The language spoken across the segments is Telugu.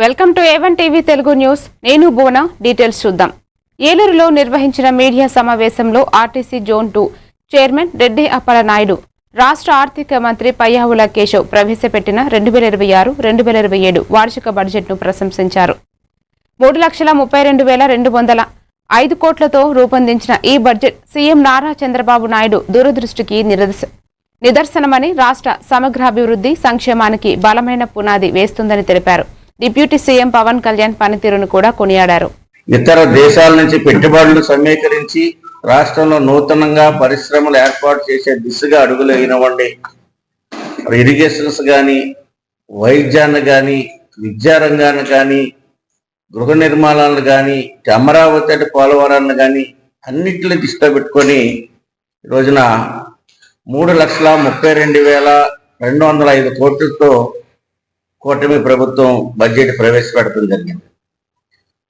Welcome to A1 TV Telugu news. నేను బోనా. డీటెయిల్స్ చూద్దాం. ఏలూరులో నిర్వహించిన మీడియా సమావేశంలో RTC zone 2 chairman Reddy Appala Naidu రాష్ట్ర ఆర్థిక మంత్రి పయ్యావుల కేశవ్ ప్రవేశపెట్టిన 2026-2027 వార్షిక బడ్జెట్ను ప్రశంసించారు. 3,32,205 కోట్లతో రూపొందించిన ఈ బడ్జెట్ సీఎం నారా చంద్రబాబు నాయుడు దూరదృష్టికి నిదర్శనమని, రాష్ట్ర సమగ్రాభివృద్ధి సంక్షేమానికి బలమైన పునాది వేస్తుందని తెలిపారు. డిప్యూటీ సీఎం పవన్ కళ్యాణ్ పనితీరును కూడా కొనియాడారు. ఇతర దేశాల నుంచి పెట్టుబడులు సమీకరించి రాష్ట్రంలో నూతనంగా పరిశ్రమలు ఏర్పాటు చేసే దిశగా అడుగులు అయినవండి. ఇరిగేషన్స్ కానీ, వైద్యాన్ని కానీ, విద్యారంగాన్ని కానీ, గృహ నిర్మాణాలను కానీ, అమరావతి పోలవరాన్ని కానీ అన్నింటినీ దృష్టిలో పెట్టుకొని ఈ రోజున 3,32,205 కోట్లతో కూటమి ప్రభుత్వం బడ్జెట్ ప్రవేశపెట్టడం జరిగింది.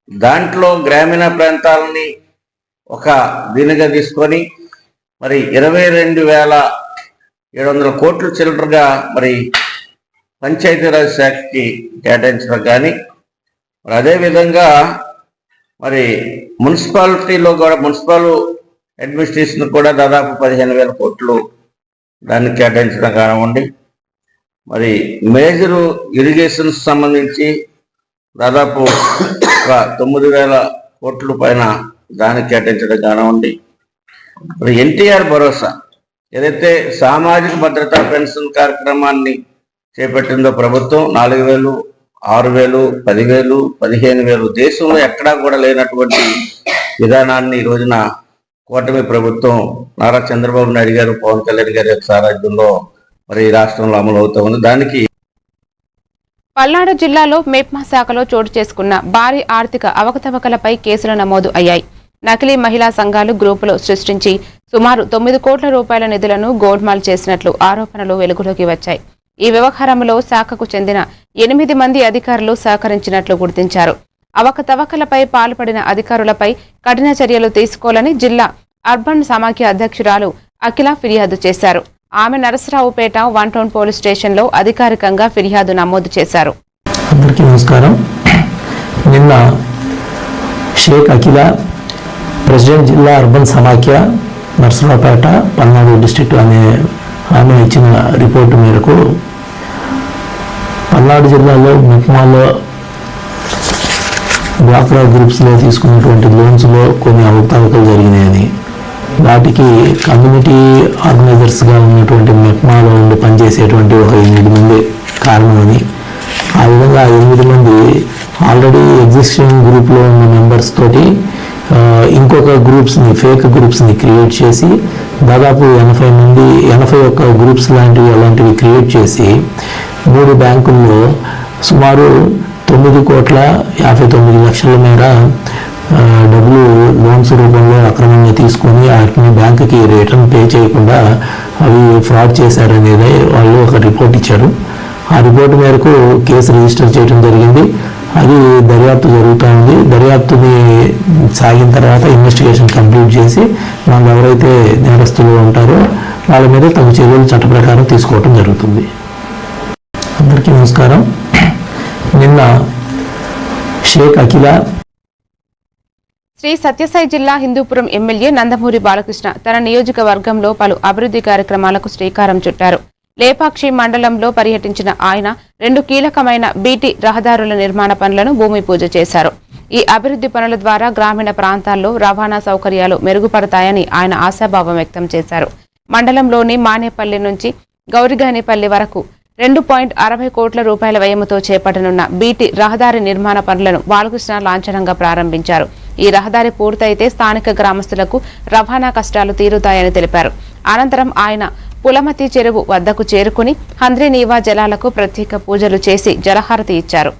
దాంట్లో గ్రామీణ ప్రాంతాలని ఒక దీనిగా తీసుకొని మరి 22,700 కోట్ల చిల్లరగా మరి పంచాయతీరాజ్ శాఖకి కేటాయించడం కానీ, మరి అదేవిధంగా మరి మున్సిపాలిటీలో కూడా మున్సిపల్ అడ్మినిస్ట్రేషన్ కూడా దాదాపు 15,000 కోట్లు దాన్ని కేటాయించడం కానివ్వండి, మరి మేజరు ఇరిగేషన్స్ సంబంధించి దాదాపు 9,000 కోట్ల పైన దానికి కేటాయించడం కానివ్వండి, మరి ఎన్టీఆర్ భరోసా ఏదైతే సామాజిక భద్రతా పెన్షన్ కార్యక్రమాన్ని చేపట్టిందో ప్రభుత్వం 4,000, 6,000, 10,000, 15,000 దేశంలో ఎక్కడా కూడా లేనటువంటి విధానాన్ని ఈ రోజున కూటమి ప్రభుత్వం నారా చంద్రబాబు నాయుడు గారు, పవన్ కళ్యాణ్ గారి సారథ్యంలో మరి రాష్ట్రంలో అమలు అవుతా ఉంది. దానికి పల్నాడు జిల్లాలో మెప్మా శాఖలో చోటు చేసుకున్న భారీ ఆర్థిక అవకతవకలపై కేసులు నమోదు అయ్యాయి. నకిలీ మహిళా సంఘాలు గ్రూపులు సృష్టించి సుమారు 9 కోట్ల రూపాయల నిధులను గోల్మాల్ చేసినట్లు ఆరోపణలు వెలుగులోకి వచ్చాయి. ఈ వ్యవహారంలో శాఖకు చెందిన 8 మంది అధికారులు సహకరించినట్లు గుర్తించారు. అవకతవకలపై పాల్పడిన అధికారులపై కఠిన చర్యలు తీసుకోవాలని జిల్లా అర్బన్ సమాఖ్య అధ్యక్షురాలు అఖిల ఫిర్యాదు చేశారు. ఆమె నరసరావుపేట 1 టౌన్ పోలీస్ స్టేషన్లో అధికారికంగా ఫిర్యాదు నమోదు చేశారు. అందరికీ నమస్కారం. నిన్న షేక్ అఖిల, ప్రెసిడెంట్ జిల్లా అర్బన్ సమాఖ్య నరసరావుపేట పల్నాడు డిస్ట్రిక్ట్ అనే ఆమె ఇచ్చిన రిపోర్టు మేరకు పల్నాడు జిల్లాలో మెప్మాలో డ్వాక్రా గ్రూప్స్లో తీసుకున్నటువంటి లోన్స్లో కొన్ని అవకతవకలు జరిగినాయని, వాటికి కమ్యూనిటీ ఆర్గనైజర్స్గా ఉన్నటువంటి మెప్మాలో ఉండి పనిచేసేటువంటి ఒక 8 మంది కారణమని, ఆ విధంగా 8 మంది ఆల్రెడీ ఎగ్జిస్టింగ్ గ్రూప్లో ఉన్న మెంబర్స్ తోటి ఇంకొక గ్రూప్స్ని, ఫేక్ గ్రూప్స్ని క్రియేట్ చేసి దాదాపు 81 గ్రూప్స్ అలాంటివి క్రియేట్ చేసి 3 బ్యాంకుల్లో సుమారు 9,59,00,000 మేర డబ్బులు లోన్స్ రూపంలో అక్రమంగా తీసుకొని వాటిని బ్యాంకుకి రిటర్న్ పే చేయకుండా అవి ఫ్రాడ్ చేశారనేది వాళ్ళు ఒక రిపోర్ట్ ఇచ్చారు. ఆ రిపోర్ట్ మేరకు కేసు రిజిస్టర్ చేయడం జరిగింది. అది దర్యాప్తు జరుగుతూ ఉంది. దర్యాప్తుని సాగిన తర్వాత ఇన్వెస్టిగేషన్ కంప్లీట్ చేసి వాళ్ళు ఎవరైతే నేరస్తులు ఉంటారో వాళ్ళ మీద తగు చర్యలు చట్ట ప్రకారం తీసుకోవడం జరుగుతుంది. అందరికీ నమస్కారం. నిన్న షేక్ అఖిల శ్రీ సత్యసాయి జిల్లా హిందూపురం ఎమ్మెల్యే నందమూరి బాలకృష్ణ తన నియోజకవర్గంలో పలు అభివృద్ధి కార్యక్రమాలకు శ్రీకారం చుట్టారు. లేపాక్షి మండలంలో పర్యటించిన ఆయన 2 కీలకమైన బీటీ రహదారుల నిర్మాణ పనులను భూమి పూజ చేశారు. ఈ అభివృద్ధి పనుల ద్వారా గ్రామీణ ప్రాంతాల్లో రవాణా సౌకర్యాలు మెరుగుపడతాయని ఆయన ఆశాభావం వ్యక్తం చేశారు. మండలంలోని మానేపల్లి నుంచి గౌరిగానిపల్లి వరకు 2.60 కోట్ల రూపాయల వ్యయంతో చేపట్టనున్న బీటీ రహదారి నిర్మాణ పనులను బాలకృష్ణ లాంఛనంగా ప్రారంభించారు. ఈ రహదారి పూర్తయితే స్థానిక గ్రామస్తులకు రవాణా కష్టాలు తీరుతాయని తెలిపారు. అనంతరం ఆయన పులమతి చెరువు వద్దకు చేరుకుని హంద్రీనీవా జలాలకు ప్రత్యేక పూజలు చేసి జలహారతి ఇచ్చారు.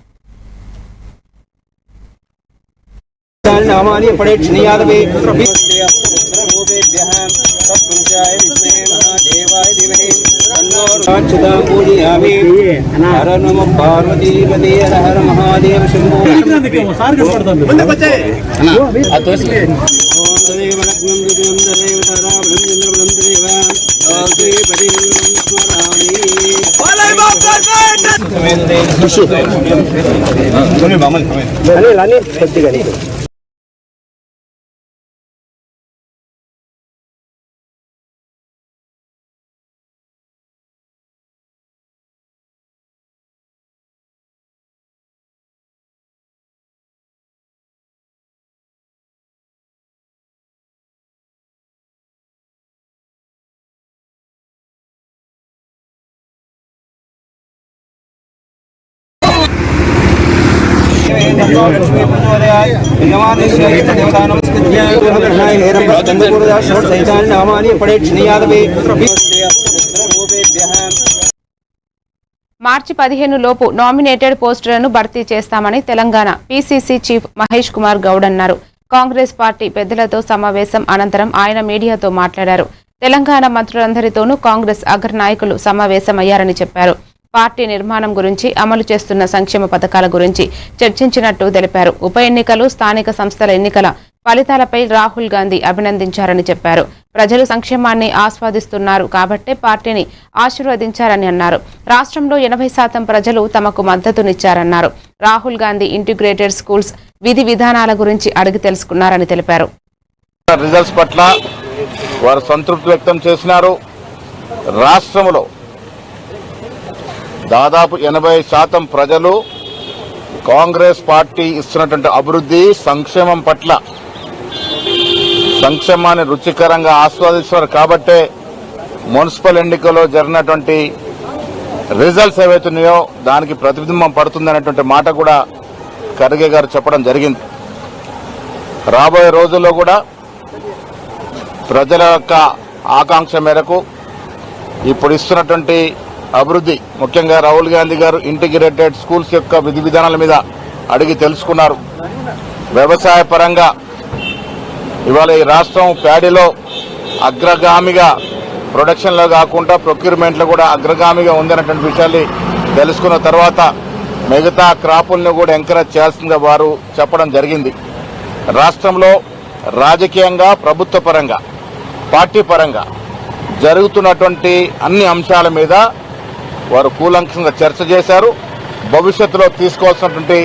మార్చి 15 లోపు నామినేటెడ్ పోస్టులను భర్తీ చేస్తామని తెలంగాణ పీసీసీ చీఫ్ మహేష్ కుమార్ గౌడ్ అన్నారు. కాంగ్రెస్ పార్టీ పెద్దలతో సమావేశం అనంతరం ఆయన మీడియాతో మాట్లాడారు. తెలంగాణ మంత్రులందరితోనూ కాంగ్రెస్ అగ్రనాయకులు సమావేశమయ్యారని చెప్పారు. పార్టీ నిర్మాణం గురించి, అమలు చేస్తున్న సంక్షేమ పథకాల గురించి చర్చించినట్టు తెలిపారు. ఉప ఎన్నికలు, స్థానిక సంస్థల ఎన్నికల ఫలితాలపై రాహుల్ గాంధీ అభినందించారని చెప్పారు. ప్రజలు సంక్షేమాన్ని ఆస్వాదిస్తున్నారు కాబట్టే పార్టీని ఆశీర్వదించారని అన్నారు. రాష్ట్రంలో 80% ప్రజలు తమకు మద్దతునిచ్చారన్నారు. రాహుల్ గాంధీ ఇంటిగ్రేటెడ్ స్కూల్స్ విధి విధానాల గురించి అడిగి తెలుసుకున్నారని తెలిపారు. రిజల్ట్స్ పట్ల వారు సంతృప్తి వ్యక్తం చేసినారు. రాష్ట్రంలో దాదాపు 80% ప్రజలు కాంగ్రెస్ పార్టీ ఇస్తున్నటువంటి అభివృద్ధి, సంక్షేమం పట్ల, సంక్షేమాన్ని రుచికరంగా ఆస్వాదిస్తున్నారు కాబట్టే మున్సిపల్ ఎన్నికల్లో జరిగినటువంటి రిజల్ట్స్ ఏవైతున్నాయో దానికి ప్రతిబింబం పడుతుందనేటువంటి మాట కూడా ఖర్గే గారు చెప్పడం జరిగింది. రాబోయే రోజుల్లో కూడా ప్రజల యొక్క ఆకాంక్ష మేరకు ఇప్పుడు ఇస్తున్నటువంటి అభివృద్ధి, ముఖ్యంగా రాహుల్ గాంధీ గారు ఇంటిగ్రేటెడ్ స్కూల్స్ యొక్క విధి విధానాల మీద అడిగి తెలుసుకున్నారు. వ్యవసాయ పరంగా ఇవాళ ఈ రాష్ట్రం ప్యాడీలో అగ్రగామిగా, ప్రొడక్షన్లో కాకుండా ప్రొక్యూర్మెంట్లో కూడా అగ్రగామిగా ఉందన్నటువంటి విషయాన్ని తెలుసుకున్న తర్వాత మిగతా క్రాపుల్ని కూడా ఎంకరేజ్ చేయాల్సిందిగా వారు చెప్పడం జరిగింది. రాష్ట్రంలో రాజకీయంగా, ప్రభుత్వ పరంగా, పార్టీ పరంగా జరుగుతున్నటువంటి అన్ని అంశాల మీద వారు కూలంకషంగా చర్చ చేశారు. భవిష్యత్తులో తీసుకోవాల్సినటువంటి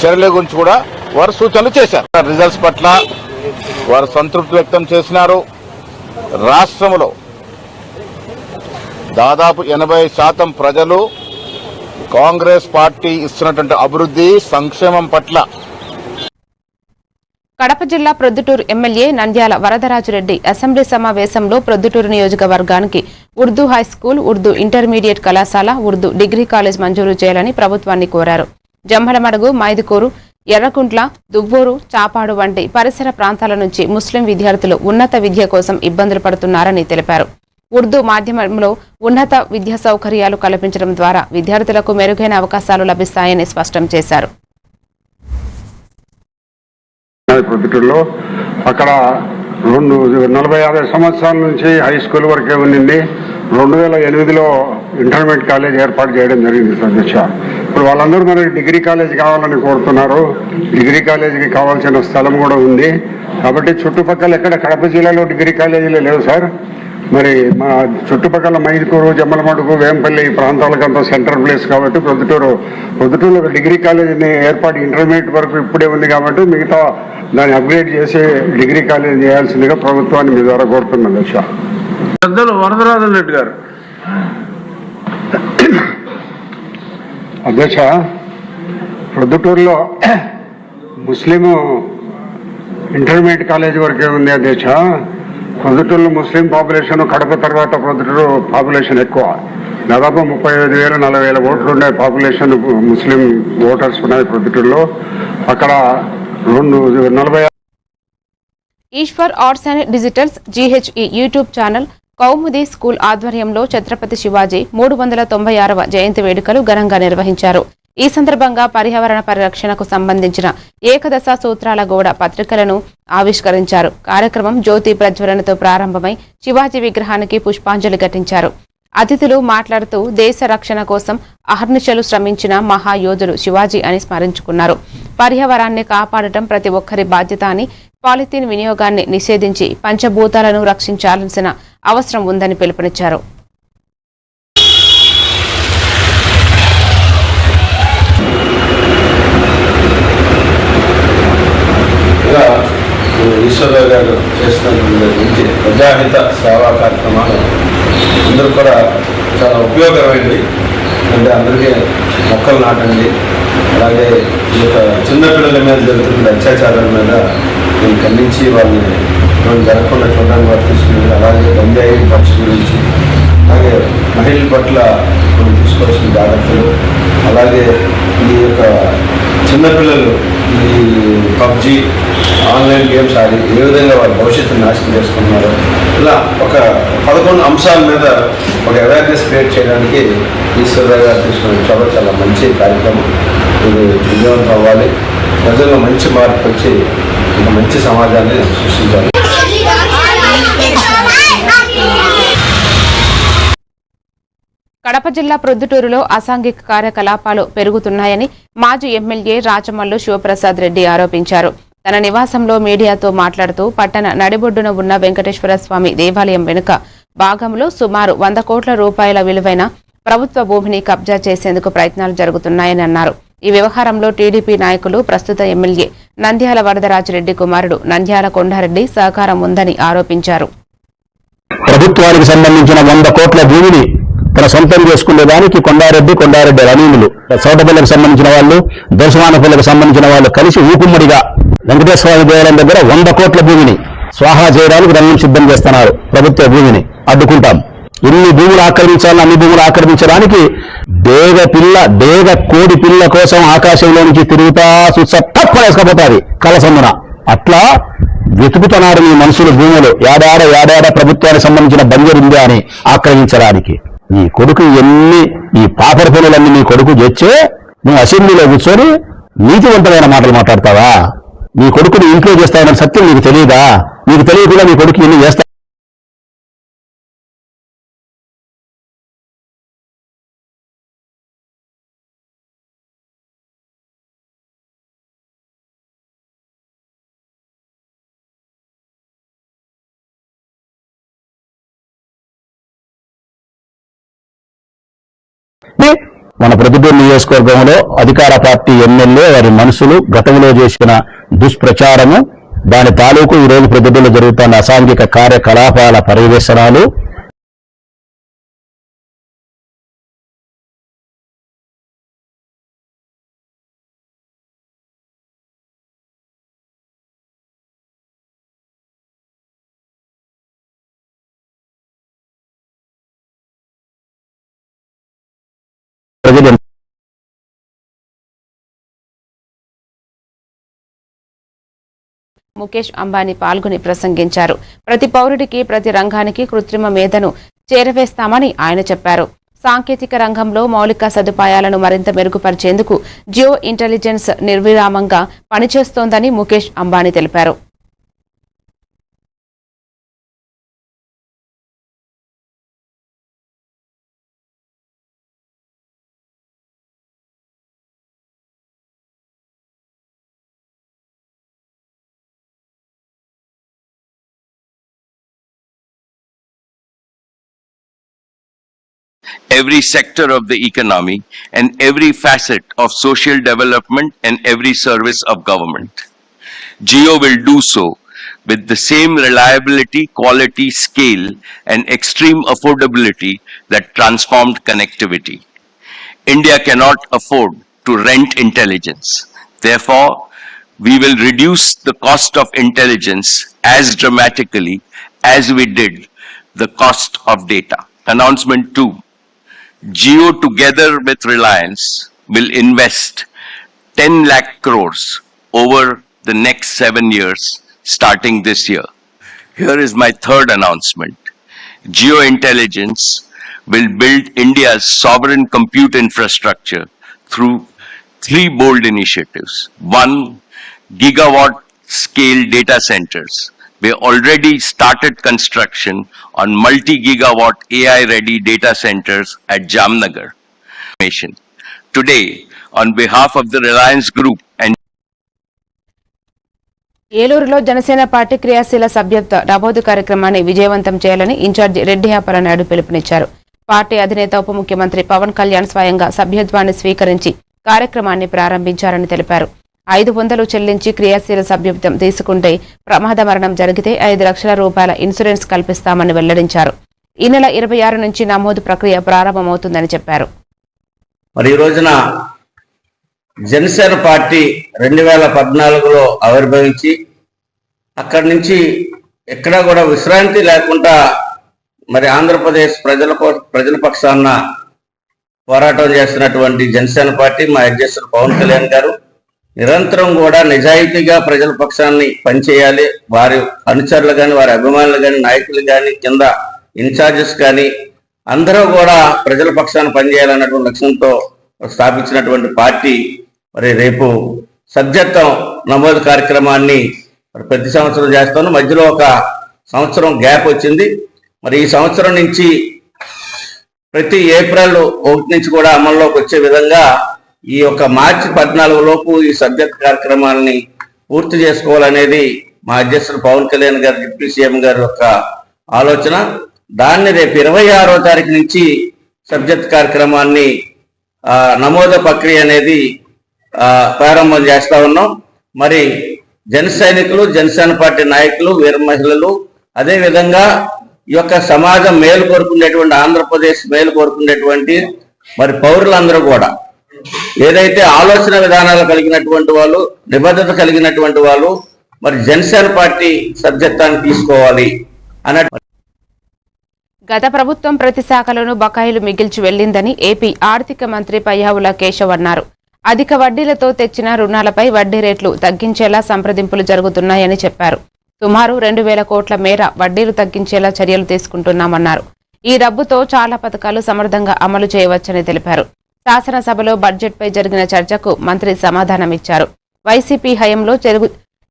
చర్యల గురించి కూడా వారు సూచనలు చేశారు. రిజల్ట్స్ పట్ల వారు సంతృప్తి వ్యక్తం చేసినారు. రాష్ట్రంలో దాదాపు 80% ప్రజలు కాంగ్రెస్ పార్టీ ఇస్తున్నటువంటి అభివృద్ధి, సంక్షేమం పట్ల. కడప జిల్లా ప్రొద్దుటూరు ఎమ్మెల్యే నంద్యాల వరదరాజురెడ్డి అసెంబ్లీ సమావేశంలో ప్రొద్దుటూరు నియోజకవర్గానికి ఉర్దూ హైస్కూల్, ఉర్దూ ఇంటర్మీడియట్ కళాశాల, ఉర్దూ డిగ్రీ కాలేజ్ మంజూరు చేయాలని ప్రభుత్వాన్ని కోరారు. జమ్మలమడుగు, మైదుకూరు, ఎర్రకుంట్ల, దువ్వూరు, చాపాడు వంటి పరిసర ప్రాంతాల నుంచి ముస్లిం విద్యార్థులు ఉన్నత విద్య కోసం ఇబ్బందులు పడుతున్నారని తెలిపారు. ఉర్దూ మాధ్యమంలో ఉన్నత విద్యా సౌకర్యాలు కల్పించడం ద్వారా విద్యార్థులకు మెరుగైన అవకాశాలు లభిస్తాయని స్పష్టం చేశారు. ప్రొద్దుటూరులో అక్కడ 40-50 సంవత్సరాల నుంచి హై స్కూల్ వరకే ఉండింది. 2008లో ఇంటర్మీడియట్ కాలేజ్ ఏర్పాటు చేయడం జరిగింది అధ్యక్ష. ఇప్పుడు వాళ్ళందరూ మనకి డిగ్రీ కాలేజ్ కావాలని కోరుతున్నారు. డిగ్రీ కాలేజీకి కావాల్సిన స్థలం కూడా ఉంది. కాబట్టి చుట్టుపక్కల ఎక్కడ కడప జిల్లాలో డిగ్రీ కాలేజీలు లేవు సార్. మరి మా చుట్టుపక్కల మైదుకూరు, జమ్మలమడుగు, వేంపల్లి ఈ ప్రాంతాలకంతా సెంట్రల్ ప్లేస్ కాబట్టి ప్రొద్దుటూరులో ఒక డిగ్రీ కాలేజీని ఏర్పాటు ఇంటర్మీడియట్ వరకు ఇప్పుడే ఉంది కాబట్టి మిగతా దాన్ని అప్గ్రేడ్ చేసి డిగ్రీ కాలేజీ చేయాల్సిందిగా ప్రభుత్వాన్ని మీ ద్వారా కోరుతున్నాను అధ్యక్ష. పెద్దలు వరదరాజురెడ్డి గారు. అధ్యక్ష, ప్రొద్దుటూరులో ముస్లిం ఇంటర్మీడియట్ కాలేజీ వరకే ఉంది అధ్యక్ష. ప్రొద్దుటూరులో ముస్లిం పాపులేషన్ కడప తర్వాత ప్రొద్దుటూరు పాపులేషన్ ఎక్కువ. దాదాపు 35,000-40,000 ఓట్లు ఉండే పాపులేషన్ ముస్లిం ఓటర్స్ ఉన్నాయి ప్రొద్దుటూరులో. అక్కడ 40. Eshwar arts and digitals GHE YouTube channel, Kaumudi school ఆధ్వర్యంలో ఛత్రపతి శివాజీ 396వ జయంతి వేడుకలు ఘనంగా నిర్వహించారు. ఈ సందర్భంగా పర్యావరణ పరిరక్షణకు సంబంధించిన ఏకదశ సూత్రాల గోడ పత్రికలను ఆవిష్కరించారు. కార్యక్రమం జ్యోతి ప్రజ్వలనతో ప్రారంభమై శివాజీ విగ్రహానికి పుష్పాంజలి ఘటించారు. అతిథులు మాట్లాడుతూ దేశ రక్షణ కోసం అహర్నిశలు శ్రమించిన మహాయోధుడు శివాజీ అని స్మరించుకున్నారు. పర్యావరణాన్ని కాపాడటం ప్రతి ఒక్కరి బాధ్యత అని, పాలిథీన్ వినియోగాన్ని నిషేధించి పంచభూతాలను రక్షించాల్సిన అవసరం ఉందని పిలుపునిచ్చారు. ఈశ్వరరావు గారు చేస్తున్నటువంటి ప్రజాహిత సేవా కార్యక్రమాలు అందరూ కూడా చాలా ఉపయోగకరమైనవి. అంటే అందరికీ మొక్కలు నాటండి, అలాగే ఈ యొక్క చిన్నపిల్లల మీద జరుగుతున్న అత్యాచారాల మీద నేను ఖండించి వాళ్ళని జరగకుండా చూడడానికి వారు తీసుకునేది, అలాగే గంజాయి పక్షి గురించి, అలాగే మహిళల పట్ల మనం తీసుకోవాల్సిన జాగ్రత్తలు, అలాగే ఈ యొక్క చిన్నపిల్లలు ఈ పబ్జి ఆన్లైన్ గేమ్స్ ఆడి ఏ విధంగా వాళ్ళ భవిష్యత్తును నాశనం చేసుకున్నారు, ఇలా ఒక 11 అంశాల మీద ఒక అవేర్నెస్ క్రియేట్ చేయడానికి ఈశ్వరరావు గారు తీసుకున్న చొరవ చాలా మంచి కార్యక్రమం. ఇది విజయవంతం అవ్వాలి, ప్రజల్లో మంచి మార్పు వచ్చి ఒక మంచి సమాజాన్ని సృష్టించాలి. కడప జిల్లా ప్రొద్దుటూరులో అసాంఘిక కార్యకలాపాలు పెరుగుతున్నాయని మాజీ ఎమ్మెల్యే రాచమల్లు శివప్రసాద్ రెడ్డి ఆరోపించారు. తన నివాసంలో మీడియాతో మాట్లాడుతూ పట్టణ నడిబొడ్డున ఉన్న వెంకటేశ్వర స్వామి దేవాలయం వెనుక భాగంలో సుమారు 100 కోట్ల రూపాయల విలువైన ప్రభుత్వ భూమిని కబ్జా చేసేందుకు ప్రయత్నాలు జరుగుతున్నాయని అన్నారు. ఈ వ్యవహారంలో టీడీపీ నాయకులు, ప్రస్తుత ఎమ్మెల్యే నంద్యాల వరదరాజిరెడ్డి కుమారుడు నంద్యాల కొండారెడ్డి సహకారం ఉందని ఆరోపించారు. ప్రభుత్వానికి సంబంధించిన 100 కోట్ల భూమిని తన సొంతం చేసుకునేదానికి కొండారెడ్డి రమీములు, చౌటపల్లికి సంబంధించిన వాళ్ళు, దర్శమానపల్లికి సంబంధించిన వాళ్ళు కలిసి ఊకుమ్మడిగా వెంకటేశ్వర స్వామి దేవాలయం దగ్గర 100 కోట్ల భూమిని స్వాహా చేయడానికి రంగం సిద్ధం చేస్తున్నారు. ప్రభుత్వ భూమిని అడ్డుకుంటాం. ఇన్ని భూములు ఆక్రమించాలని, అన్ని భూములు ఆక్రమించడానికి డేగ కోడి పిల్ల కోసం ఆకాశంలో నుంచి తిరుగుతా చూసా తప్పలేసుకపోతుంది కలసమ్మున. అట్లా వెతుకుతున్నారు ఈ మనుషుల భూములు ఏడాడ ప్రభుత్వానికి సంబంధించిన బంజరు ఉందా అని ఆక్రమించడానికి. నీ కొడుకు ఈ పాపర పనులన్నీ నీ కొడుకు చేస్తే నువ్వు అసెంబ్లీలో కూర్చొని నీతివంతమైన మాటలు మాట్లాడతావా? నీ కొడుకుని ఇంట్లో చేస్తావన్న సత్యం నీకు తెలియదా? నీకు తెలియకుండా నీ కొడుకు ఎన్ని చేస్తా. మన ప్రొద్దుటూరు నియోజకవర్గంలో అధికార పార్టీ ఎమ్మెల్యే వారి మనుషులు గతంలో చేసిన దుష్ప్రచారము, దాని తాలూకు ఈరోజు ప్రొద్దుటూరులో జరుగుతున్న అసాంఘిక కార్యకలాపాల పర్యవేక్షణాలు, ప్రజలు ముఖేష్ అంబానీ పాల్గొని ప్రసంగించారు. ప్రతి పౌరుడికి, ప్రతి రంగానికి కృత్రిమ మేధను చేరవేస్తామని ఆయన చెప్పారు. సాంకేతిక రంగంలో మౌలిక సదుపాయాలను మరింత మెరుగుపరిచేందుకు జియో ఇంటెలిజెన్స్ నిర్విరామంగా పనిచేస్తోందని ముఖేష్ అంబానీ తెలిపారు. every sector of the economy and every facet of social development and every service of government. Jio will do so with the same reliability, quality, scale, and extreme affordability that transformed connectivity. India cannot afford to rent intelligence. Therefore, we will reduce the cost of intelligence as dramatically as we did the cost of data. Announcement 2. Jio together with Reliance will invest 10 lakh crores over the next 7 years starting this year. Here is my third announcement. Jio Intelligence will build India's sovereign compute infrastructure through 3 bold initiatives. 1. Gigawatt scale data centers. We already started construction on multi-gigawatt AI-ready data centers at Jamnagar. Today, on behalf of the Reliance Group and ఏలూరులో జనసేన పార్టీ క్రియాశీల సభ్యత్వ నమోదు కార్యక్రమాన్ని విజయవంతం చేయాలని ఇన్ఛార్జి రెడ్డి అప్పలనాయుడు పిలుపునిచ్చారు. పార్టీ అధినేత ఉప ముఖ్యమంత్రి పవన్ కళ్యాణ్ స్వయంగా సభ్యత్వాన్ని స్వీకరించి కార్యక్రమాన్ని ప్రారంభించారని తెలిపారు. 500 చెల్లించి క్రియాశీల సభ్యత్వం తీసుకుంటే ప్రమాద మరణం జరిగితే 5 లక్షల రూపాయల ఇన్సూరెన్స్ కల్పిస్తామని వెల్లడించారు. ఈ నెల 26 నుంచి నమోదు ప్రక్రియ ప్రారంభమవుతుందని చెప్పారు. మరి ఈ రోజున జనసేన పార్టీ 2014లో ఆవిర్భవించి అక్కడి నుంచి ఎక్కడా కూడా విశ్రాంతి లేకుండా మరి ఆంధ్రప్రదేశ్ ప్రజల పక్షాన పోరాటం చేస్తున్నటువంటి జనసేన పార్టీ మా అధ్యక్షుడు పవన్ కళ్యాణ్ గారు నిరంతరం కూడా నిజాయితీగా ప్రజల పక్షాన్ని పనిచేయాలి. వారి అనుచరులు కానీ, వారి అభిమానులు కానీ, నాయకులు కానీ, కింద ఇన్ఛార్జెస్ కానీ అందరూ కూడా ప్రజల పక్షాన్ని పనిచేయాలన్నటువంటి లక్ష్యంతో స్థాపించినటువంటి పార్టీ మరి రేపు సభ్యత్వం నమోదు కార్యక్రమాన్ని ప్రతి సంవత్సరం చేస్తాను. మధ్యలో ఒక సంవత్సరం గ్యాప్ వచ్చింది. మరి ఈ సంవత్సరం నుంచి ప్రతి ఏప్రిల్ 1 నుంచి కూడా అమల్లోకి వచ్చే విధంగా ఈ యొక్క మార్చి 14 లోపు ఈ సభ్యత్వ కార్యక్రమాలని పూర్తి చేసుకోవాలనేది మా అధ్యక్షుడు పవన్ కళ్యాణ్ గారు, డిప్యూటీ సీఎం గారి యొక్క ఆలోచన. దాన్ని రేపు 26వ తారీఖు నుంచి సభ్యత్వ కార్యక్రమాన్ని నమోదు ప్రక్రియ అనేది ప్రారంభం చేస్తా ఉన్నాం. మరి జన సైనికులు, జనసేన పార్టీ నాయకులు, వీర మహిళలు, అదేవిధంగా ఈ యొక్క సమాజం మేలు కోరుకునేటువంటి, ఆంధ్రప్రదేశ్ మేలు కోరుకునేటువంటి మరి పౌరులందరూ కూడా ఏదైతే ఆలోచన విధానాలు కలిగినటువంటి వాళ్ళు, నిబద్ధత కలిగినటువంటి వాళ్ళు మరి జనసేన పార్టీ సభ్యత్వాన్ని తీసుకోవాలి అన్నట్టు. గత ప్రభుత్వం ప్రతి శాఖలోనూ బకాయిలు మిగిల్చి వెళ్లిందని ఏపీ ఆర్థిక మంత్రి పయ్యావుల కేశవ్ అన్నారు. అధిక వడ్డీలతో తెచ్చిన రుణాలపై వడ్డీ రేట్లు తగ్గించేలా సంప్రదింపులు జరుగుతున్నాయని చెప్పారు. సుమారు 2,000 కోట్ల మేర వడ్డీలు తగ్గించేలా చర్యలు తీసుకుంటున్నామన్నారు. ఈ డబ్బుతో చాలా పథకాలు సమర్థంగా అమలు చేయవచ్చని తెలిపారు. శాసనసభలో బడ్జెట్పై జరిగిన చర్చకు మంత్రి సమాధానమిచ్చారు. వైసీపీ హయాంలో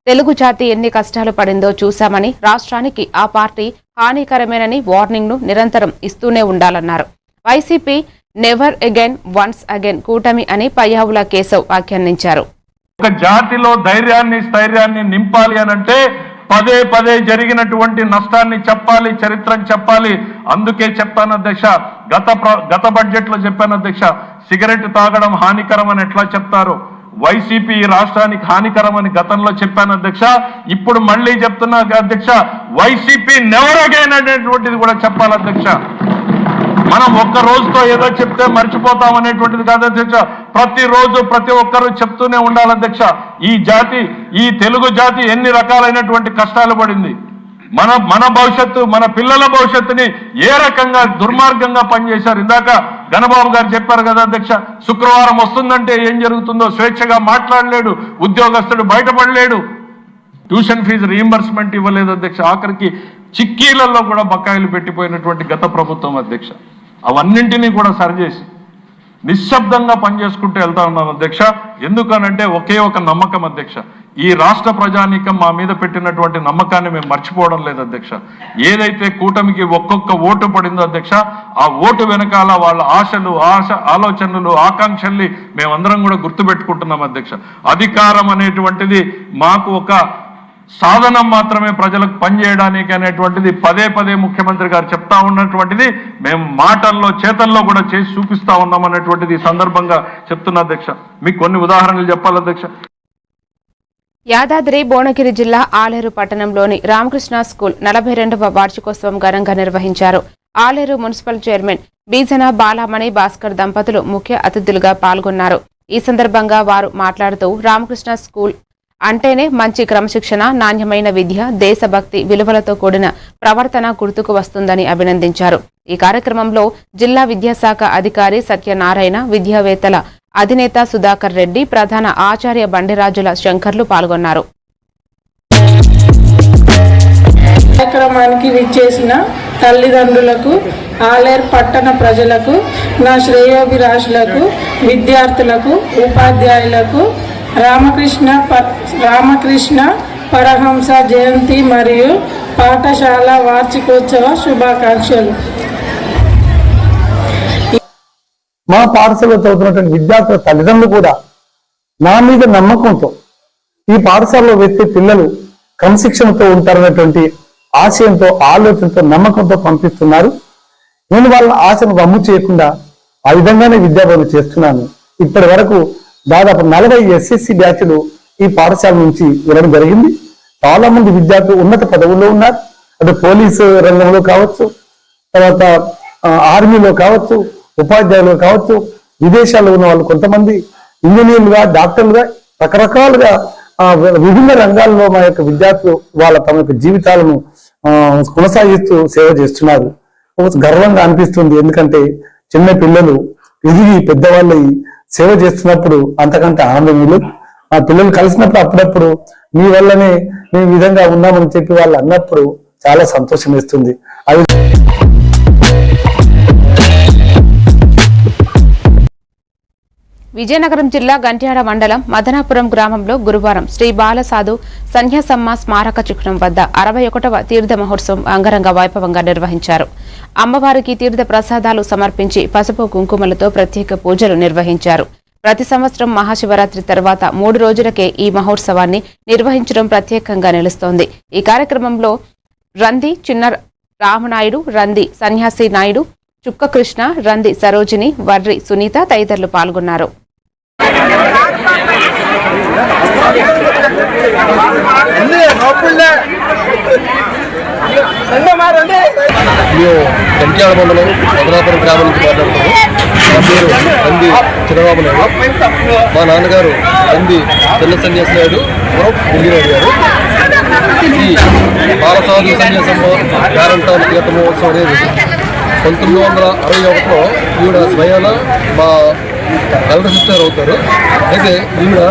తెలుగు జాతి ఎన్ని కష్టాలు పడిందో చూశామని, రాష్ట్రానికి ఆ పార్టీ హానికరమేనని వార్నింగ్ను నిరంతరం ఇస్తూనే ఉండాలన్నారు. YCP never again once again కూటమి అని పయ్యావుల కేశవ్ వ్యాఖ్యానించారు. ఒక జాతిలో ధైర్యాన్ని, స్థైర్యాన్ని నింపాలి అనంటే పదే పదే జరిగినటువంటి నష్టాన్ని చెప్పాలి, చరిత్రను చెప్పాలి. అందుకే చెప్పాను అధ్యక్ష, గత బడ్జెట్ లో చెప్పాను అధ్యక్ష, సిగరెట్ తాగడం హానికరం అని ఎట్లా చెప్తారు, వైసీపీ రాష్ట్రానికి హానికరం అని గతంలో చెప్పాను అధ్యక్ష. ఇప్పుడు మళ్ళీ చెప్తున్నా అధ్యక్ష, వైసీపీ నెవర్ అగైన్ అనేటువంటిది కూడా చెప్పాలి అధ్యక్ష. మనం ఒక్క రోజుతో ఏదో చెప్తే మర్చిపోతాం అనేటువంటిది కాదు అధ్యక్ష. ప్రతిరోజు ప్రతి ఒక్కరూ చెప్తూనే ఉండాలి అధ్యక్ష. ఈ తెలుగు జాతి ఎన్ని రకాలైనటువంటి కష్టాలు పడింది, మన భవిష్యత్తు, మన పిల్లల భవిష్యత్తుని ఏ రకంగా దుర్మార్గంగా పనిచేశారు. ఇందాక గణబాబు గారు చెప్పారు కదా అధ్యక్ష, శుక్రవారం వస్తుందంటే ఏం జరుగుతుందో స్వేచ్ఛగా మాట్లాడలేడు, ఉద్యోగస్తుడు బయటపడలేడు, ట్యూషన్ ఫీజు రీయింబర్స్మెంట్ ఇవ్వలేదు అధ్యక్ష. ఆఖరికి చిక్కీలలో కూడా బకాయిలు పెట్టిపోయినటువంటి గత ప్రభుత్వం అధ్యక్ష. అవన్నింటినీ కూడా సరిచేసి నిశ్శబ్దంగా పనిచేసుకుంటూ వెళ్తా ఉన్నాం అధ్యక్ష. ఎందుకనంటే ఒకే ఒక నమ్మకం అధ్యక్ష, ఈ రాష్ట్ర ప్రజానీకం మా మీద పెట్టినటువంటి నమ్మకాన్ని మేము మర్చిపోవడం లేదు అధ్యక్ష. ఏదైతే కూటమికి ఒక్కొక్క ఓటు పడిందో అధ్యక్ష, ఆ ఓటు వెనకాల వాళ్ళ ఆలోచనలు, ఆకాంక్షల్ని మేమందరం కూడా గుర్తుపెట్టుకుంటున్నాం అధ్యక్ష. అధికారం అనేటువంటిది మాకు ఒక సాధనం మాత్రమే, ప్రజలకు పనిచేయడానికి అనేటువంటిది పదే పదే ముఖ్యమంత్రి గారు చెప్తా ఉన్నటువంటిది మేము మాటల్లో, చేతల్లో కూడా చేసి చూపిస్తా ఉన్నాం అనేటువంటిది ఈ సందర్భంగా చెప్తున్నా అధ్యక్ష. మీకు కొన్ని ఉదాహరణలు చెప్పాలి అధ్యక్ష. యాదాద్రి భువనగిరి జిల్లా ఆలేరు పట్టణంలోని రామకృష్ణ స్కూల్ 42వ వార్షికోత్సవం ఘనంగా నిర్వహించారు. ఆలేరు మున్సిపల్ చైర్మన్ బీజన బాలామణి భాస్కర్ దంపతులు ముఖ్య అతిథులుగా పాల్గొన్నారు. ఈ సందర్భంగా వారు మాట్లాడుతూ రామకృష్ణ స్కూల్ అంటేనే మంచి క్రమశిక్షణ, నాణ్యమైన విద్య, దేశభక్తి విలువలతో కూడిన ప్రవర్తన గుర్తుకు వస్తుందని అభినందించారు. ఈ కార్యక్రమంలో జిల్లా విద్యాశాఖ అధికారి సత్యనారాయణ, విద్యావేత్తల అధినేత సుధాకర్ రెడ్డి, ప్రధాన ఆచార్య బండిరాజుల శంకర్లు పాల్గొన్నారు. కార్యక్రమానికి విచ్చేసిన తల్లిదండ్రులకు, ఆలేరు పట్టణ ప్రజలకు, నా శ్రేయోభిలాషులకు, విద్యార్థులకు, ఉపాధ్యాయులకు రామకృష్ణ పరహంస జయంతి మరియు పాఠశాల వార్షికోత్సవ శుభాకాంక్షలు. మా పాఠశాలలో చదువుతున్నటువంటి విద్యార్థుల తల్లిదండ్రులు కూడా నా మీద నమ్మకంతో ఈ పాఠశాలలో వెత్తే పిల్లలు క్రమశిక్షణతో ఉంటారనేటువంటి ఆశయంతో, ఆలోచనతో, నమ్మకంతో పంపిస్తున్నారు. నేను వాళ్ళ ఆశను వమ్ము చేయకుండా ఆ విధంగానే విద్యాబోధన చేస్తున్నాను. ఇప్పటి వరకు దాదాపు 40 SSC బ్యాచ్లు ఈ పాఠశాల నుంచి వెళ్ళడం జరిగింది. చాలా మంది విద్యార్థులు ఉన్నత పదవుల్లో ఉన్నారు. అటు పోలీసు రంగంలో కావచ్చు, తర్వాత ఆర్మీలో కావచ్చు, ఉపాధ్యాయులు కావచ్చు, విదేశాల్లో ఉన్న వాళ్ళు కొంతమంది ఇంజనీర్లుగా, డాక్టర్లుగా, రకరకాలుగా విభిన్న రంగాల్లో మా యొక్క విద్యార్థులు తమ యొక్క జీవితాలను కొనసాగిస్తూ సేవ చేస్తున్నారు. గర్వంగా అనిపిస్తుంది. ఎందుకంటే చిన్న పిల్లలు ఎదిగి పెద్దవాళ్ళు సేవ చేస్తున్నప్పుడు అంతకంటే ఆనందం లేదు. ఆ పిల్లలు కలిసినప్పుడు అప్పుడప్పుడు మీ వల్లనే మేము ఈ విధంగా ఉన్నామని చెప్పి వాళ్ళు అన్నప్పుడు చాలా సంతోషం వేస్తుంది. అది విజయనగరం జిల్లా గంట్యాడ మండలం మదనాపురం గ్రామంలో గురువారం శ్రీ బాలసాధు సన్యాసమ్మ స్మారక చిహ్నం వద్ద 61వ తీర్థ మహోత్సవం అంగరంగ వైభవంగా నిర్వహించారు. అమ్మవారికి తీర్థ ప్రసాదాలు సమర్పించి పసుపు కుంకుమలతో ప్రత్యేక పూజలు నిర్వహించారు. ప్రతి సంవత్సరం మహాశివరాత్రి తర్వాత 3 రోజులకే ఈ మహోత్సవాన్ని నిర్వహించడం ప్రత్యేకంగా నిలుస్తోంది. ఈ కార్యక్రమంలో రంది చిన్న రామనాయుడు, రంది సన్యాసి నాయుడు, చుక్క కృష్ణ, రంది సరోజిని, వర్రి సునీత తదితరులు పాల్గొన్నారు. మేము గంట్యాడ మండలం మదనాపురం గ్రామం నుంచి మాట్లాడుతున్నాము. మా పేరు నంది చిన్నబాబు నాయుడు. మా నాన్నగారు నంది చిన్న సన్యాసి నాయుడు నాయుడు గారు. ఈ బాలసాధు సన్యాసమ్మ గ్యారంటాల తీర్థ మహోత్సవం అనేది 1961లో ఈవిడ స్వయాన మా ఎల్డర్ సిస్టర్ అవుతారు. అయితే ఈవిడ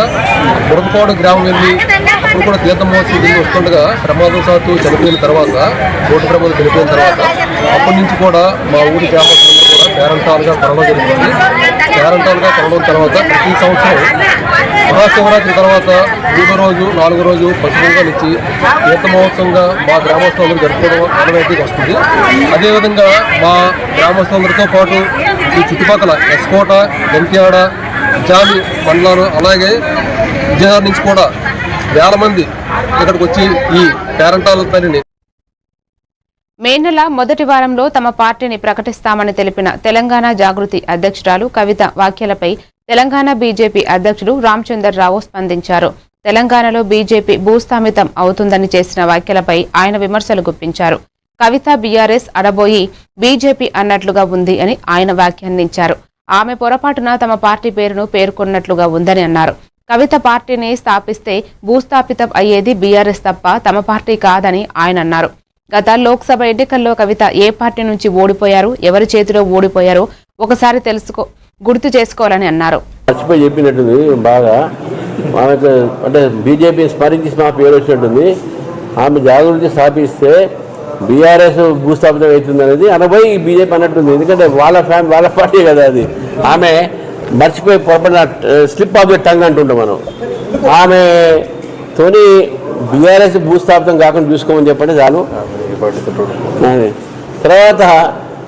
బుడకపాడు గ్రామం వెళ్ళి అప్పుడు కూడా తీర్థ మహోత్సవం తిరిగి వస్తుండగా ప్రమాదవశాత్తు చనిపోయిన తర్వాత, రోడ్డు ప్రమాదం చనిపోయిన తర్వాత అప్పటి నుంచి కూడా మా ఊరి గ్రామస్తులందరూ కూడా పేరంటాలుగా కొనడం జరుగుతుంది. పేరంటాలుగా కొనడం తర్వాత ప్రతి సంవత్సరం మహాశివరాత్రి తర్వాత 3వ రోజు 4వ రోజు పశువులుగా ఇచ్చి తీర్థ మహోత్సవంగా మా గ్రామస్తులందరూ జరుపుకోవడం ఆనవాయితీకి వస్తుంది. అదేవిధంగా మా గ్రామస్తులందరితో పాటు ఈ చుట్టుపక్కల ఎస్కోట, గంట్యాడ, జాలి మండలాలు, అలాగే విజయనగరం నుంచి కూడా వేల మంది ఇక్కడికి వచ్చి ఈ పేరంటాల పనిని మే నెల మొదటి వారంలో తమ పార్టీని ప్రకటిస్తామని తెలిపిన తెలంగాణ జాగృతి అధ్యక్షురాలు కవిత వ్యాఖ్యలపై తెలంగాణ బీజేపీ అధ్యక్షుడు రామచంద్రరావు స్పందించారు. తెలంగాణలో బీజేపీ భూస్థాపితం అవుతుందని చేసిన వ్యాఖ్యలపై ఆయన విమర్శలు గుప్పించారు. కవిత బీఆర్ఎస్ అడబోయి బీజేపీ అన్నట్లుగా ఉంది అని ఆయన వ్యాఖ్యానించారు. ఆమె పొరపాటున తమ పార్టీ పేరును పేర్కొన్నట్లుగా ఉందని అన్నారు. కవిత పార్టీని స్థాపిస్తే భూస్థాపితం అయ్యేది బీఆర్ఎస్ తప్ప తమ పార్టీ కాదని ఆయన అన్నారు. గత లోక్సభ ఎన్నికల్లో కవిత ఏ పార్టీ నుంచి ఓడిపోయారు, ఎవరి చేతిలో ఓడిపోయారో ఒకసారి గుర్తు చేసుకోవాలని అన్నారు. మర్చిపోయి చెప్పినట్టుంది బాగా. ఆమెకు అంటే బీజేపీ స్మరించి మా పేరు వచ్చినట్టుంది. ఆమె జాగృతి స్థాపిస్తే బీఆర్ఎస్ భూస్థాపితం అవుతుంది అనేది అనబోయి బీజేపీ అన్నట్టుంది. ఎందుకంటే వాళ్ళ పార్టీ కదా అది. ఆమె మర్చిపోయి పొరపడిన స్లిప్ ఆఫ్ ద టంగ్ అంటుంటాం మనం. ఆమెతోని బీఆర్ఎస్ భూస్థాపితం కాకుండా చూసుకోమని చెప్పండి చాలు. తర్వాత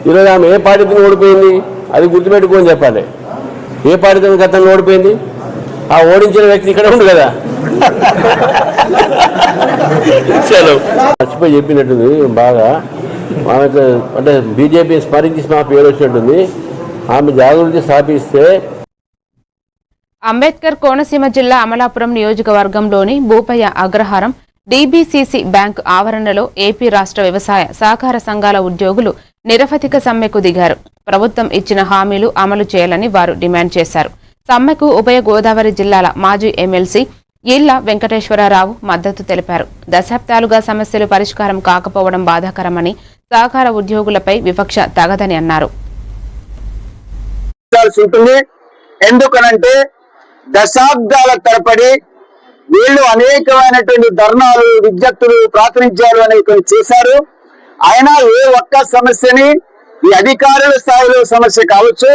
ఈరోజు ఆమె ఏ పార్టీతో ఓడిపోయింది అది గుర్తుపెట్టుకోని చెప్పాలి. ఏ పార్టీతో గతంలో ఓడిపోయింది? ఆ ఓడించిన వ్యక్తి ఇక్కడ ఉండు కదా. చలో మర్చిపోయి చెప్పినట్టుంది బాగా. ఆమెకు అంటే బీజేపీ స్మరించి మా పేరు వచ్చినట్టుంది. ఆమె జాగృతి స్థాపిస్తే అంబేద్కర్ కోనసీమ జిల్లా అమలాపురం నియోజకవర్గంలోని భూపయ్య అగ్రహారం డీబీసీసీ బ్యాంకు ఆవరణలో ఏపీ రాష్ట్ర వ్యవసాయ సహకార సంఘాల ఉద్యోగులు నిరవధిక సమ్మెకు దిగారు. ప్రభుత్వం ఇచ్చిన హామీలు అమలు చేయాలని వారు డిమాండ్ చేశారు. సమ్మెకు ఉభయ గోదావరి జిల్లాల మాజీ ఎమ్మెల్సీ ఈళ్ల వెంకటేశ్వరరావు మద్దతు తెలిపారు. దశాబ్దాలుగా సమస్యలు పరిష్కారం కాకపోవడం బాధాకరమని, సహకార ఉద్యోగులపై వివక్ష తగదని అన్నారు. ఎందుకనంటే దశాబ్దాల తరబడి వీళ్ళు అనేకమైనటువంటి ధర్నాలు, విజ్ఞప్తులు, ప్రాతినిధ్యాలు అనేవి చేశారు. అయినా ఏ ఒక్క సమస్యని ఈ అధికారుల స్థాయిలో సమస్య కావచ్చు,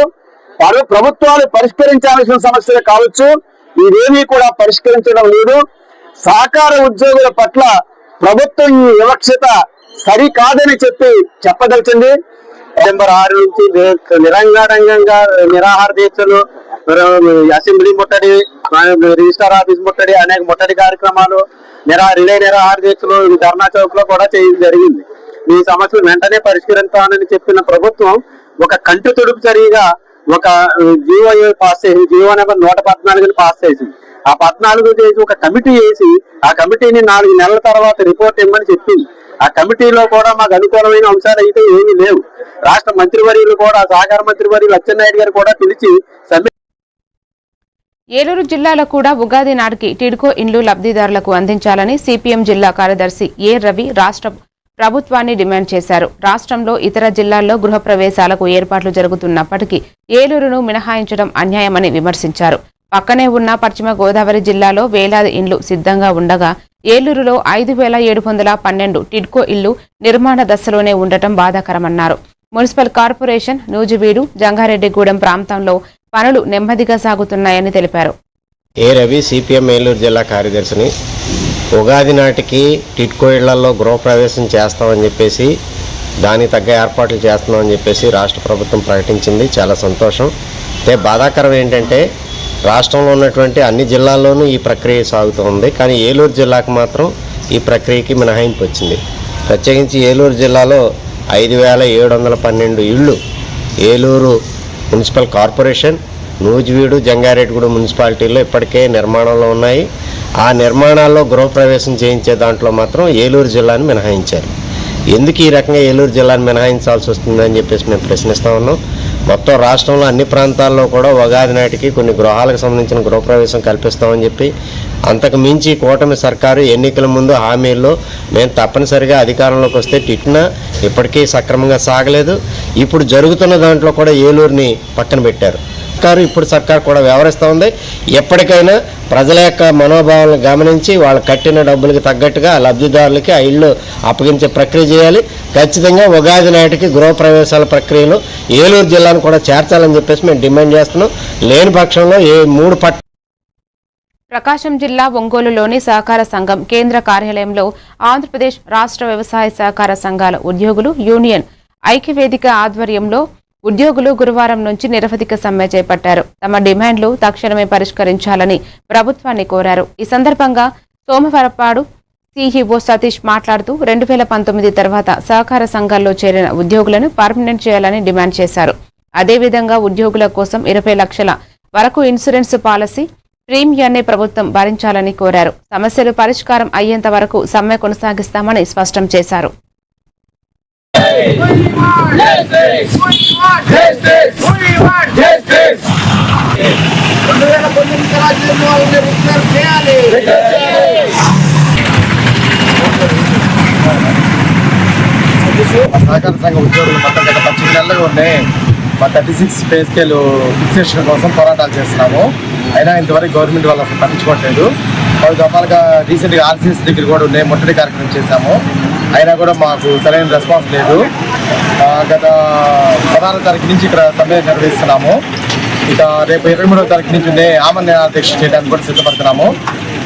ప్రభుత్వాలు పరిష్కరించాల్సిన సమస్యలు కావచ్చు, ఇవేమీ కూడా పరిష్కరించడం లేదు. సహకార ఉద్యోగుల పట్ల ప్రభుత్వం ఈ వివక్షత సరికాదని చెప్పదలిచింది. డిసెంబర్ 6 నుంచి నిరంగారంగా నిరాహార దీక్షలు, అసెంబ్లీ ముట్టడి, రిజిస్టార్ ఆఫీస్ ముట్టడి, అనేక ముట్టడి కార్యక్రమాలు, రిలే నిరాహార దీక్షలు ధర్నా చౌక్ లో కూడా చేయడం జరిగింది. ఈ సమస్యలు వెంటనే పరిష్కరించాలని చెప్పిన ప్రభుత్వం ఒక కంటి తుడుపు చర్యగా ఒక జీవో పాస్ చేసింది. జీవో నెంబర్ 114 పాస్ చేసింది. ఆ 14వ తేదీ ఒక కమిటీ వేసి ఆ కమిటీని 4 నెలల తర్వాత రిపోర్ట్ ఇవ్వమని చెప్పింది. ఆ కమిటీలో కూడా మాకు అనుకూలమైన అంశాలు అయితే ఏమీ లేవు. రాష్ట్ర మంత్రివర్యులు కూడా సహకార మంత్రివర్యులు అచ్చెన్నాయుడు గారు కూడా పిలిచి ఏలూరు జిల్లాలో కూడా ఉగాది నాటికి టిడ్కో ఇండ్లు లబ్ధిదారులకు అందించాలని సిపిఎం జిల్లా కార్యదర్శి ఏ రవి రాష్ట్ర ప్రభుత్వాన్ని డిమాండ్ చేశారు. రాష్ట్రంలో ఇతర జిల్లాల్లో గృహప్రవేశాలకు ఏర్పాట్లు జరుగుతున్నప్పటికీ ఏలూరును మినహాయించడం అన్యాయమని విమర్శించారు. పక్కనే ఉన్న పశ్చిమ గోదావరి జిల్లాలో వేలాది ఇండ్లు సిద్ధంగా ఉండగా ఏలూరులో 5712 టిడ్కో ఇళ్లు నిర్మాణ దశలోనే ఉండటం బాధాకరమన్నారు. మున్సిపల్ కార్పొరేషన్ నూజివీడు జంగారెడ్డిగూడెం ప్రాంతంలో పనులు నెమ్మదిగా సాగుతున్నాయని తెలిపారు. ఏ రవి సిపిఎం ఏలూరు జిల్లా కార్యదర్శిని. ఉగాది నాటికి టిడ్కో ఇళ్లలో గృహప్రవేశం చేస్తామని చెప్పేసి దానికి తగ్గ ఏర్పాట్లు చేస్తున్నామని చెప్పేసి రాష్ట్ర ప్రభుత్వం ప్రకటించింది. చాలా సంతోషం. అయితే బాధాకరం ఏంటంటే రాష్ట్రంలో ఉన్నటువంటి అన్ని జిల్లాల్లోనూ ఈ ప్రక్రియ సాగుతుంది. కానీ ఏలూరు జిల్లాకు మాత్రం ఈ ప్రక్రియకి మినహాయింపు వచ్చింది. ప్రత్యేకించి ఏలూరు జిల్లాలో 5712 ఇళ్ళు ఏలూరు మున్సిపల్ కార్పొరేషన్ నూజివీడు జంగారెడ్డిగూడెం మున్సిపాలిటీల్లో ఇప్పటికే నిర్మాణంలో ఉన్నాయి. ఆ నిర్మాణాల్లో గృహప్రవేశం చేయించే దాంట్లో మాత్రం ఏలూరు జిల్లాని మినహాయించారు. ఎందుకు ఈ రకంగా ఏలూరు జిల్లాని మినహాయించాల్సి వస్తుందని చెప్పేసి మేము ప్రశ్నిస్తూ ఉన్నాం. మొత్తం రాష్ట్రంలో అన్ని ప్రాంతాల్లో కూడా ఉగాది నాటికి కొన్ని గృహాలకు సంబంధించిన గృహప్రవేశం కల్పిస్తామని చెప్పి అంతకు మించి కూటమి సర్కారు ఎన్నికల ముందు హామీల్లో మేము తప్పనిసరిగా అధికారంలోకి వస్తే టిట్నా ఇప్పటికీ సక్రమంగా సాగలేదు. ఇప్పుడు జరుగుతున్న దాంట్లో కూడా ఏలూరుని పక్కన పెట్టారు. ఇప్పుడు సర్కారు కూడా వ్యవహరిస్తూ ఉంది. ఎప్పటికైనా ప్రజల యొక్క మనోభావాలను గమనించి వాళ్ళు కట్టిన డబ్బులకి తగ్గట్టుగా లబ్ధిదారులకి ఆ ఇళ్ళు అప్పగించే ప్రక్రియ చేయాలి. ఖచ్చితంగా ఉగాది నాటికి గృహప్రవేశాల ప్రక్రియలో ఏలూరు జిల్లాను కూడా చేర్చాలని చెప్పేసి మేము డిమాండ్ చేస్తున్నాం. లేని పక్షంలో ప్రకాశం జిల్లా ఒంగోలులోని సహకార సంఘం కేంద్ర కార్యాలయంలో ఆంధ్రప్రదేశ్ రాష్ట్ర వ్యవసాయ సహకార సంఘాల ఉద్యోగులు యూనియన్ ఐక్యవేదిక ఆధ్వర్యంలో ఉద్యోగులు గురువారం నుంచి నిరవధిక సమ్మె చేపట్టారు. తమ డిమాండ్లు తక్షణమే పరిష్కరించాలని ప్రభుత్వాన్ని కోరారు. ఈ సందర్భంగా సోమవారపాడు సిఇఓ సతీష్ మాట్లాడుతూ 2019 తర్వాత సహకార సంఘాల్లో చేరిన ఉద్యోగులను పర్మనెంట్ చేయాలని డిమాండ్ చేశారు. అదేవిధంగా ఉద్యోగుల కోసం 20 లక్షల వరకు ఇన్సూరెన్స్ పాలసీ ప్రీమియాన్ని ప్రభుత్వం భరించాలని కోరారు. సమస్యలు పరిష్కారం అయ్యేంత వరకు సమ్మె కొనసాగిస్తామని స్పష్టం చేశారు. సహకార సంఘ ఉద్యోగులు మొత్తం గత 18 నెలలుగా ఉన్నాయి. మా 36 పే స్కేల్ ఫిక్సేషన్ కోసం పోరాటాలు చేస్తున్నాము. అయినా ఇంతవరకు గవర్నమెంట్ వాళ్ళు అసలు పట్టించుకోవట్లేదు. 10 దఫాలుగా రీసెంట్గా ఆర్సీఎస్ దగ్గర కూడా ఉన్నాయి, ముట్టడి కార్యక్రమం చేశాము. అయినా కూడా మాకు సరైన రెస్పాన్స్ లేదు. గత 16వ తారీఖు నుంచి ఇక్కడ సమ్మె నిర్వహిస్తున్నాము. ఇక రేపు 23వ తారీఖు నుంచి ఆమరణ దీక్ష చేయడానికి కూడా సిద్ధపడుతున్నాము.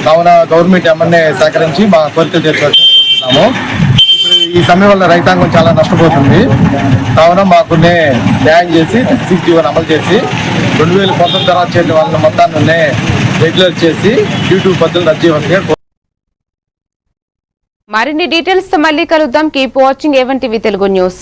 కావున గవర్నమెంట్ ఏమన్నా సహకరించి మా కోరికలు తీర్చాలని కోరుతున్నాము. ఇప్పుడు ఈ సమ్మె వల్ల రైతాంగం చాలా నష్టపోతుంది. కావున మాకు న్యాయం చేసి 36 అమలు చేసి 2019 తర్వాత చేరిన వాళ్ళ మొత్తాన్ని రెగ్యులర్ చేసి డ్యూటీ పద్ధతులు రద్దు చేయవలసిందిగా. మరిన్ని డీటెయిల్స్ తో మళ్ళీ కలుద్దాం. Keep watching A1 TV Telugu news.